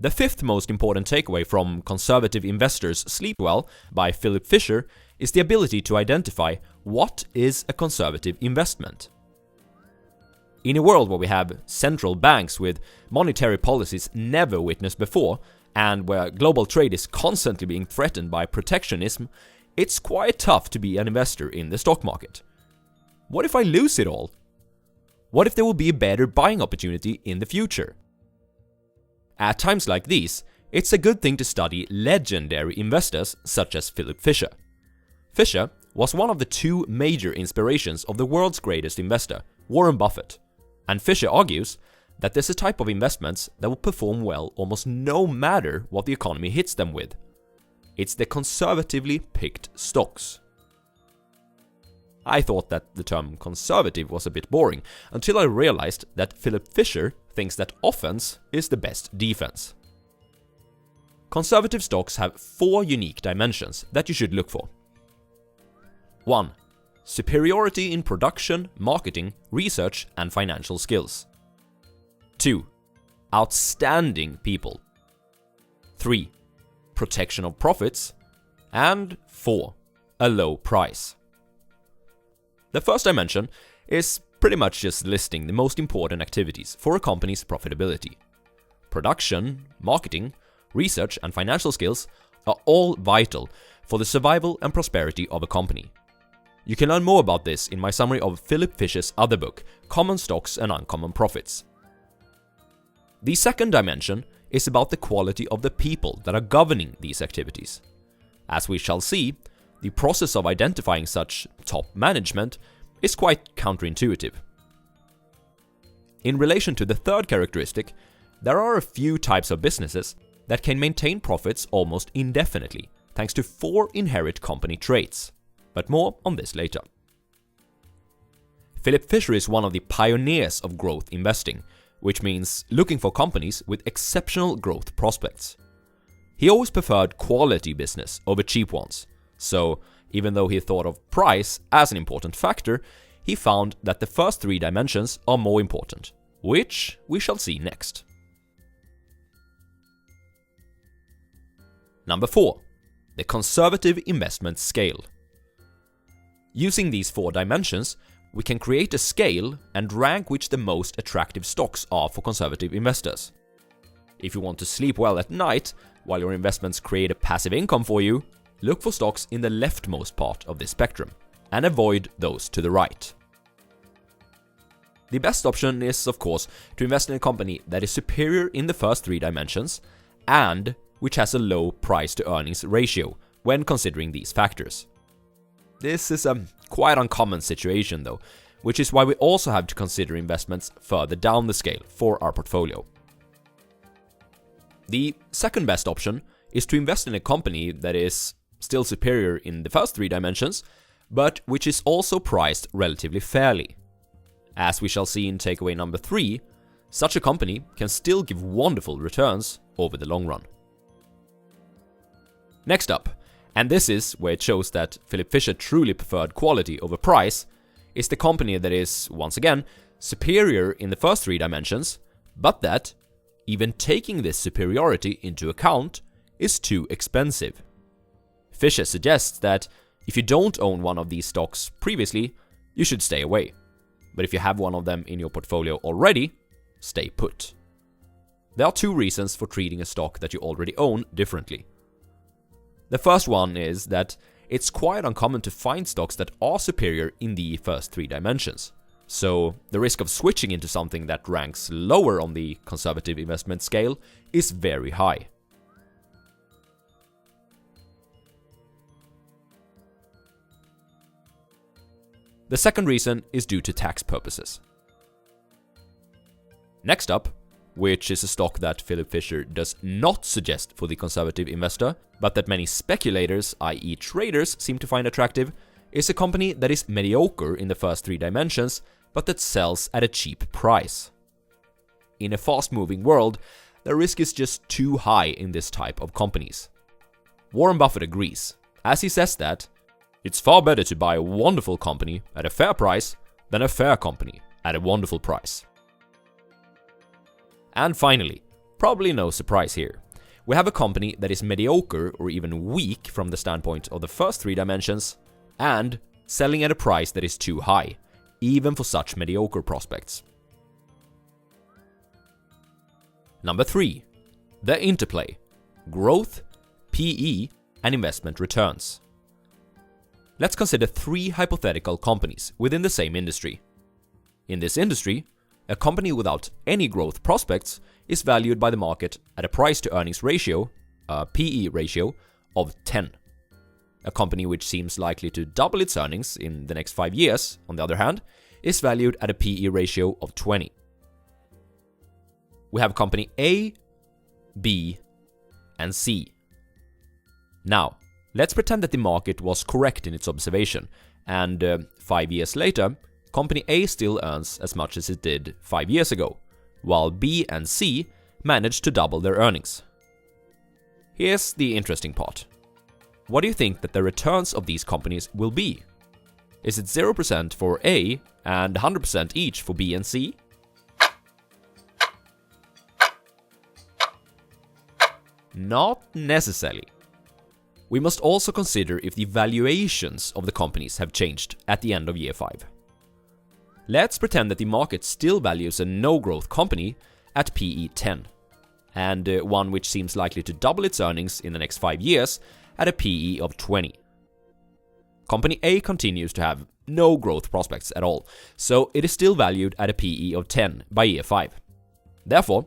The fifth most important takeaway from Conservative Investors Sleep Well by Philip Fisher is the ability to identify what is a conservative investment. In a world where we have central banks with monetary policies never witnessed before, and where global trade is constantly being threatened by protectionism, it's quite tough to be an investor in the stock market. What if I lose it all? What if there will be a better buying opportunity in the future? At times like these, it's a good thing to study legendary investors such as Philip Fisher. Fisher was one of the two major inspirations of the world's greatest investor, Warren Buffett, and Fisher argues that there's a type of investments that will perform well almost no matter what the economy hits them with. It's the conservatively picked stocks. I thought that the term conservative was a bit boring until I realized that Philip Fisher thinks that offense is the best defense. Conservative stocks have 4 unique dimensions that you should look for. 1. Superiority in production, marketing, research, and financial skills. 2. Outstanding people. 3. Protection of profits. And 4. A low price. The first dimension is pretty much just listing the most important activities for a company's profitability. Production, marketing, research, and financial skills are all vital for the survival and prosperity of a company. You can learn more about this in my summary of Philip Fisher's other book, Common Stocks and Uncommon Profits. The second dimension is about the quality of the people that are governing these activities. As we shall see, the process of identifying such top management is quite counterintuitive. In relation to the third characteristic, there are a few types of businesses that can maintain profits almost indefinitely, thanks to 4 inherent company traits. But more on this later. Philip Fisher is one of the pioneers of growth investing, which means looking for companies with exceptional growth prospects. He always preferred quality business over cheap ones, so even though he thought of price as an important factor, he found that the first 3 dimensions are more important, which we shall see next. Number 4. The conservative investment scale. Using these 4 dimensions, we can create a scale and rank which the most attractive stocks are for conservative investors. If you want to sleep well at night, while your investments create a passive income for you, look for stocks in the leftmost part of this spectrum, and avoid those to the right. The best option is, of course, to invest in a company that is superior in the first 3 dimensions, and which has a low price-to-earnings ratio when considering these factors. This is a quite uncommon situation though, which is why we also have to consider investments further down the scale for our portfolio. The second best option is to invest in a company that is still superior in the first 3 dimensions, but which is also priced relatively fairly. As we shall see in takeaway number 3, such a company can still give wonderful returns over the long run. Next up, and this is where it shows that Philip Fisher truly preferred quality over price, is the company that is, once again, superior in the first 3 dimensions, but that, even taking this superiority into account, is too expensive. Fisher suggests that if you don't own one of these stocks previously, you should stay away. But if you have one of them in your portfolio already, stay put. There are 2 reasons for treating a stock that you already own differently. The first one is that it's quite uncommon to find stocks that are superior in the first 3 dimensions. So the risk of switching into something that ranks lower on the conservative investment scale is very high. The second reason is due to tax purposes. Next up, which is a stock that Philip Fisher does not suggest for the conservative investor, but that many speculators, i.e. traders, seem to find attractive, is a company that is mediocre in the first 3 dimensions, but that sells at a cheap price. In a fast-moving world, the risk is just too high in this type of companies. Warren Buffett agrees, as he says that it's far better to buy a wonderful company at a fair price than a fair company at a wonderful price. And finally, Probably no surprise here. We have a company that is mediocre or even weak from the standpoint of the first three dimensions, and selling at a price that is too high, even for such mediocre prospects. Number 3. The interplay: growth, PE, and investment returns. Let's consider 3 hypothetical companies within the same industry. In this industry, a company without any growth prospects is valued by the market at a price-to-earnings ratio, a PE ratio, of 10. A company which seems likely to double its earnings in the next 5 years, on the other hand, is valued at a PE ratio of 20. We have company A, B, and C. Now, let's pretend that the market was correct in its observation, and 5 years later, company A still earns as much as it did 5 years ago, while B and C managed to double their earnings. Here's the interesting part. What do you think that the returns of these companies will be? Is it 0% for A and 100% each for B and C? Not necessarily. We must also consider if the valuations of the companies have changed at the end of year 5. Let's pretend that the market still values a no-growth company at PE 10, and one which seems likely to double its earnings in the next 5 years at a PE of 20. Company A continues to have no growth prospects at all, so it is still valued at a PE of 10 by year 5. Therefore,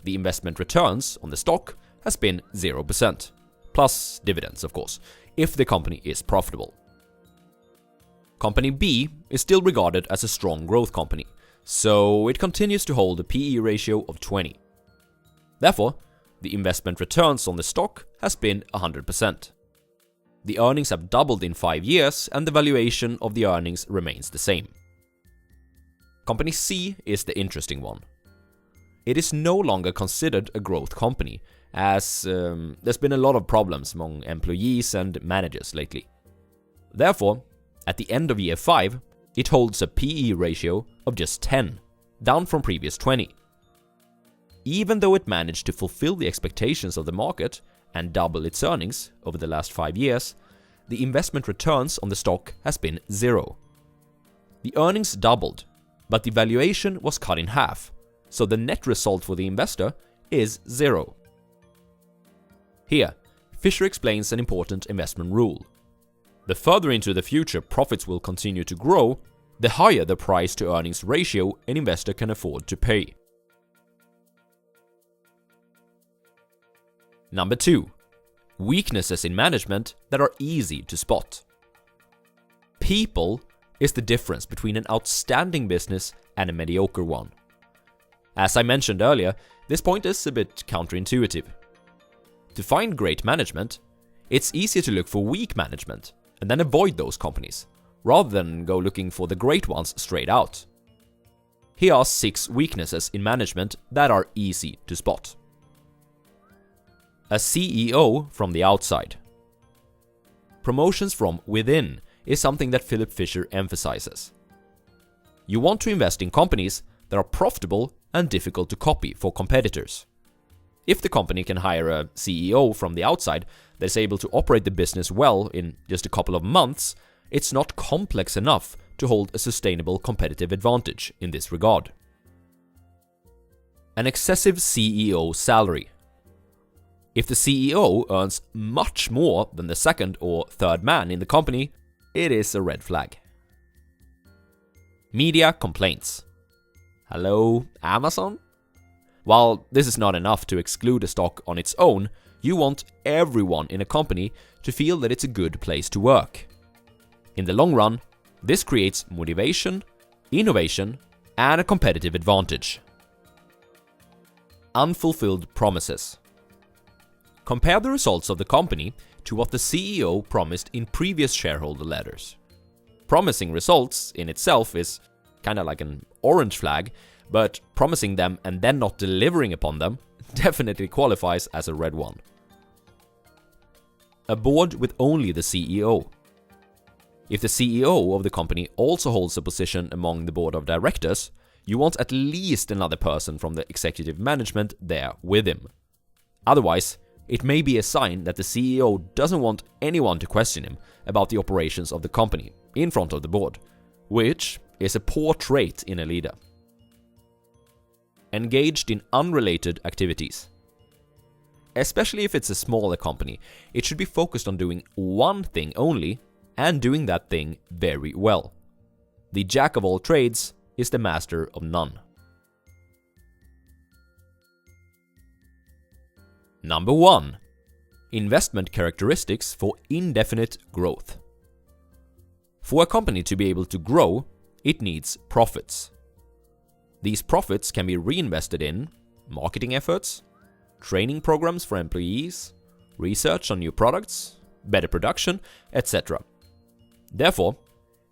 the investment returns on the stock has been 0%, plus dividends of course, if the company is profitable. Company B is still regarded as a strong growth company, so it continues to hold a PE ratio of 20. Therefore, the investment returns on the stock has been 100%. The earnings have doubled in 5 years and the valuation of the earnings remains the same. Company C is the interesting one. It is no longer considered a growth company, as there's been a lot of problems among employees and managers lately. Therefore, at the end of year 5, it holds a PE ratio of just 10, down from previous 20. Even though it managed to fulfill the expectations of the market and double its earnings over the last 5 years, the investment returns on the stock has been 0. The earnings doubled, but the valuation was cut in half, so the net result for the investor is 0. Here, Fisher explains an important investment rule. The further into the future profits will continue to grow, the higher the price-to-earnings ratio an investor can afford to pay. Number 2. Weaknesses in management that are easy to spot. People is the difference between an outstanding business and a mediocre one. As I mentioned earlier, this point is a bit counterintuitive. To find great management, it's easier to look for weak management and then avoid those companies, rather than go looking for the great ones straight out. Here are 6 weaknesses in management that are easy to spot. A CEO from the outside. Promotions from within is something that Philip Fisher emphasizes. You want to invest in companies that are profitable and difficult to copy for competitors. If the company can hire a CEO from the outside that is able to operate the business well in just a couple of months, it's not complex enough to hold a sustainable competitive advantage in this regard. An excessive CEO salary. If the CEO earns much more than the second or third man in the company, it is a red flag. Media complaints. Hello, Amazon? While this is not enough to exclude a stock on its own, you want everyone in a company to feel that it's a good place to work. In the long run, this creates motivation, innovation, and a competitive advantage. Unfulfilled promises. Compare the results of the company to what the CEO promised in previous shareholder letters. Promising results in itself is kinda like an orange flag, but promising them and then not delivering upon them definitely qualifies as a red one. A board with only the CEO. If the CEO of the company also holds a position among the board of directors, you want at least another person from the executive management there with him. Otherwise, it may be a sign that the CEO doesn't want anyone to question him about the operations of the company in front of the board, which is a poor trait in a leader. Engaged in unrelated activities. Especially if it's a smaller company, it should be focused on doing one thing only and doing that thing very well. The jack of all trades is the master of none. Number 1. Investment characteristics for indefinite growth. For a company to be able to grow, it needs profits. These profits can be reinvested in marketing efforts, training programs for employees, research on new products, better production, etc. Therefore,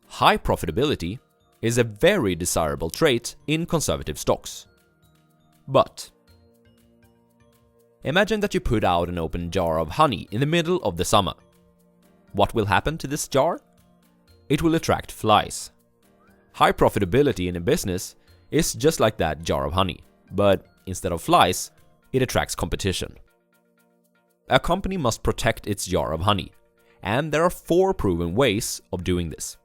high profitability is a very desirable trait in conservative stocks. But imagine that you put out an open jar of honey in the middle of the summer. What will happen to this jar? It will attract flies. High profitability in a business is just like that jar of honey, but instead of flies, it attracts competition. A company must protect its jar of honey, and there are 4 proven ways of doing this.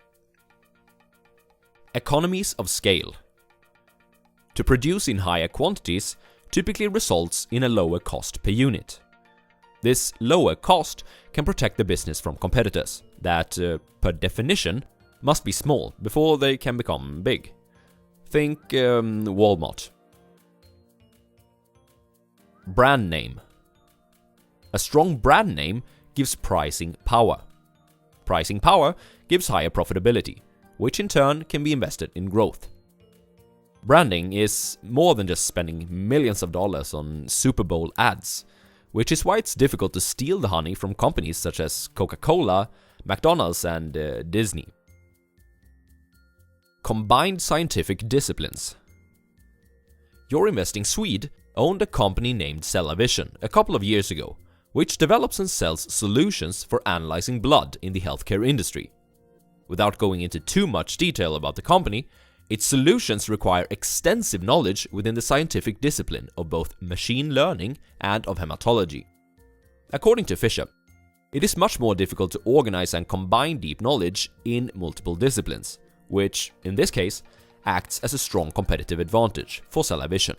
Economies of scale. To produce in higher quantities typically results in a lower cost per unit. This lower cost can protect the business from competitors that, per definition, must be small before they can become big. Think Walmart. Brand name. A strong brand name gives pricing power. Pricing power gives higher profitability, which in turn can be invested in growth. Branding is more than just spending millions of dollars on Super Bowl ads, which is why it's difficult to steal the honey from companies such as Coca-Cola, McDonald's, and Disney. Combined scientific disciplines. Your investing Swede owned a company named Cellavision a couple of years ago, which develops and sells solutions for analyzing blood in the healthcare industry. Without going into too much detail about the company, its solutions require extensive knowledge within the scientific discipline of both machine learning and of hematology. According to Fisher, it is much more difficult to organize and combine deep knowledge in multiple disciplines, which, in this case, acts as a strong competitive advantage for Cellavision.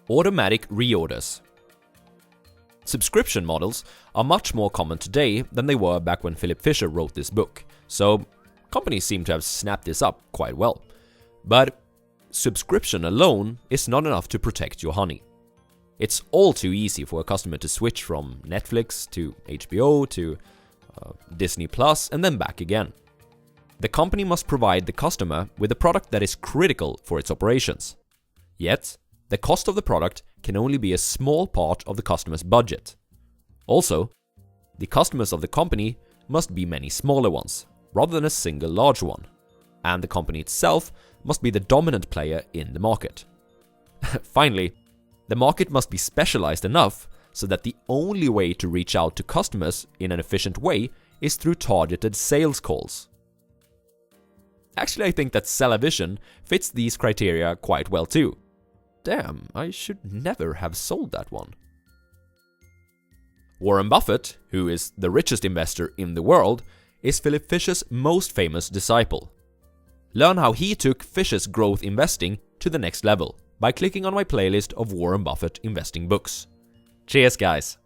Automatic reorders. Subscription models are much more common today than they were back when Philip Fisher wrote this book, so companies seem to have snapped this up quite well. But subscription alone is not enough to protect your honey. It's all too easy for a customer to switch from Netflix to HBO to Disney Plus and then back again. The company must provide the customer with a product that is critical for its operations. Yet, the cost of the product can only be a small part of the customer's budget. Also, the customers of the company must be many smaller ones, rather than a single large one, and the company itself must be the dominant player in the market. Finally, the market must be specialized enough so that the only way to reach out to customers in an efficient way is through targeted sales calls. Actually, I think that Cellavision fits these criteria quite well too. Damn, I should never have sold that one. Warren Buffett, who is the richest investor in the world, is Philip Fisher's most famous disciple. Learn how he took Fisher's growth investing to the next level by clicking on my playlist of Warren Buffett investing books. Cheers, guys!